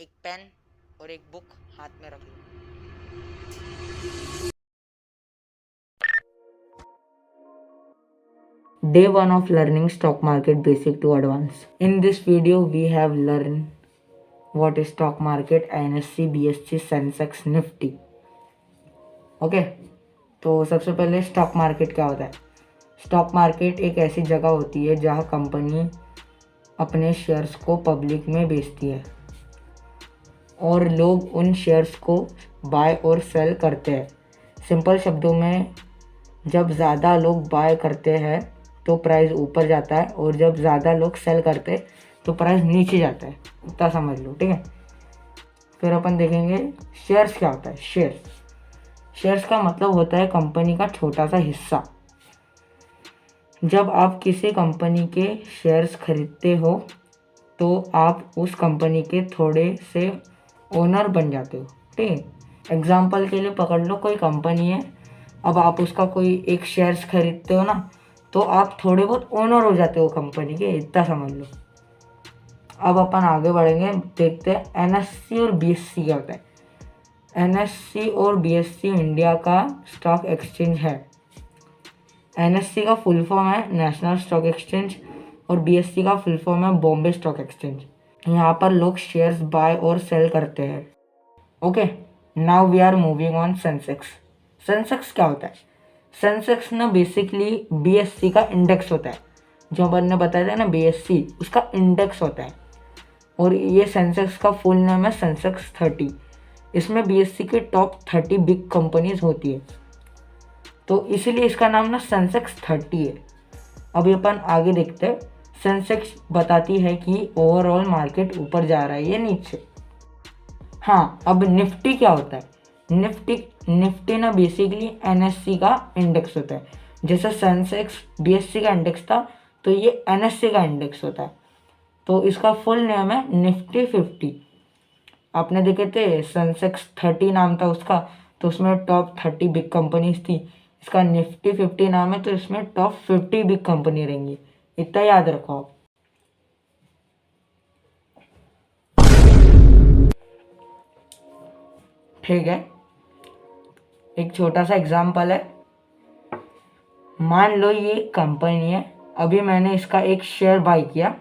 एक पेन और एक बुक हाथ में रख लो। Day 1 of learning stock market basic to advanced. In this video we have learned what is stock market, NSE, BSE, Sensex, Nifty. Okay तो सबसे पहले स्टॉक मार्केट क्या होता है। स्टॉक मार्केट एक ऐसी जगह होती है जहाँ कंपनी अपने शेयर्स को पब्लिक में बेचती है और लोग उन शेयर्स को बाय और सेल करते हैं। सिंपल शब्दों में जब ज़्यादा लोग बाय करते हैं तो प्राइस ऊपर जाता है और जब ज़्यादा लोग सेल करते हैं तो प्राइस नीचे जाता है। इतना समझ लो, ठीक है। फिर अपन देखेंगे शेयर्स क्या होता है। शेयर्स का मतलब होता है कंपनी का छोटा सा हिस्सा। जब आप किसी कंपनी के शेयर्स खरीदते हो तो आप उस कंपनी के थोड़े से ओनर बन जाते हो, ठीक है। एग्जाम्पल के लिए पकड़ लो, कोई कंपनी है, अब आप उसका कोई एक शेयर्स खरीदते हो ना, तो आप थोड़े बहुत ओनर हो जाते हो कंपनी के, इतना समझ लो। अब अपन आगे बढ़ेंगे, देखते हैं एनएससी और बीएससी क्या होता है। एनएससी और बीएससी इंडिया का स्टॉक एक्सचेंज है। एनएससी का फुल फॉर्म है नेशनल स्टॉक एक्सचेंज और बीएससी का फुल फॉर्म है बॉम्बे स्टॉक एक्सचेंज। यहाँ पर लोग शेयर्स बाय और सेल करते हैं। Okay, now we are moving on Sensex. Sensex क्या होता है। सेंसेक्स ना बेसिकली बीएससी का इंडेक्स होता है। जो अपन ने बताया था ना बीएससी, उसका इंडेक्स होता है और ये सेंसेक्स का फुल नेम है सेंसेक्स 30। इसमें बीएससी के टॉप 30 बिग कंपनीज होती है, तो इसीलिए इसका नाम ना सेंसेक्स 30 है। अभी अपन आगे देखते हैं। सेंसेक्स बताती है कि ओवरऑल मार्केट ऊपर जा रहा है या नीचे। हाँ, अब निफ्टी क्या होता है। निफ्टी ना बेसिकली एनएससी का इंडेक्स होता है। जैसे सेंसेक्स बीएससी का इंडेक्स था तो ये एनएससी का इंडेक्स होता है, तो इसका फुल नेम है निफ्टी 50। आपने देखे थे सेंसेक्स 30 नाम था उसका, तो उसमें टॉप 30 बिग कंपनीज थी। इसका निफ्टी 50 नाम है तो इसमें टॉप 50 बिग कंपनी रहेंगी, इतना याद रखो आप। ठीक है, एक छोटा सा एग्जांपल है। मान लो ये कंपनी है, अभी मैंने इसका एक शेयर बाय किया।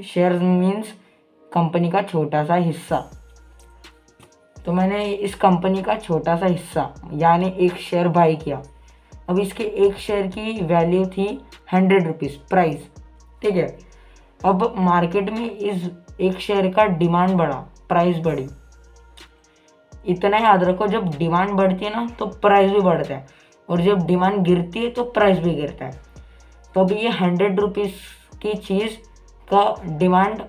शेयर मीन्स कंपनी का छोटा सा हिस्सा। तो मैंने इस कंपनी का छोटा सा हिस्सा यानी एक शेयर बाय किया। अब इसके एक शेयर की वैल्यू थी 100 रुपीज़ प्राइस, ठीक है। अब मार्केट में इस एक शेयर का डिमांड बढ़ा, प्राइस बढ़ी। इतना याद रखो, जब डिमांड बढ़ती है ना तो प्राइस भी बढ़ता है और जब डिमांड गिरती है तो प्राइस भी गिरता है। तो अभी ये 100 रुपीज़ की चीज़ का डिमांड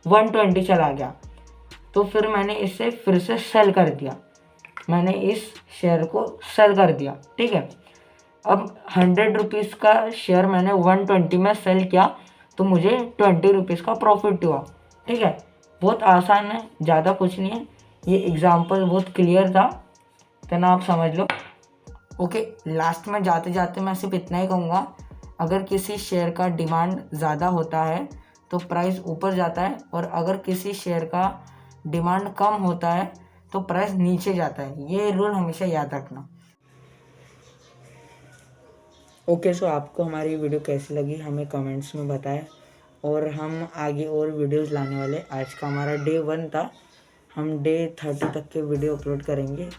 120 चला गया, तो फिर मैंने इसे फिर से सेल कर दिया। मैंने इस शेयर को सेल कर दिया, ठीक है। अब 100 रुपीज़ का शेयर मैंने 120 में सेल किया तो मुझे 20 रुपीज़ का प्रॉफिट हुआ, ठीक है। बहुत आसान है, ज़्यादा कुछ नहीं है। ये एग्जाम्पल बहुत क्लियर था, इतना आप समझ लो। ओके, लास्ट में जाते जाते मैं सिर्फ इतना ही कहूँगा, अगर किसी शेयर का डिमांड ज़्यादा होता है तो प्राइस ऊपर जाता है और अगर किसी शेयर का डिमांड कम होता है तो प्राइस नीचे जाता है। ये रूल हमेशा याद रखना। ओके, सो आपको हमारी वीडियो कैसी लगी हमें कमेंट्स में बताएं और हम आगे और वीडियोस लाने वाले। आज का हमारा डे 1 था, हम डे 30 तक के वीडियो अपलोड करेंगे।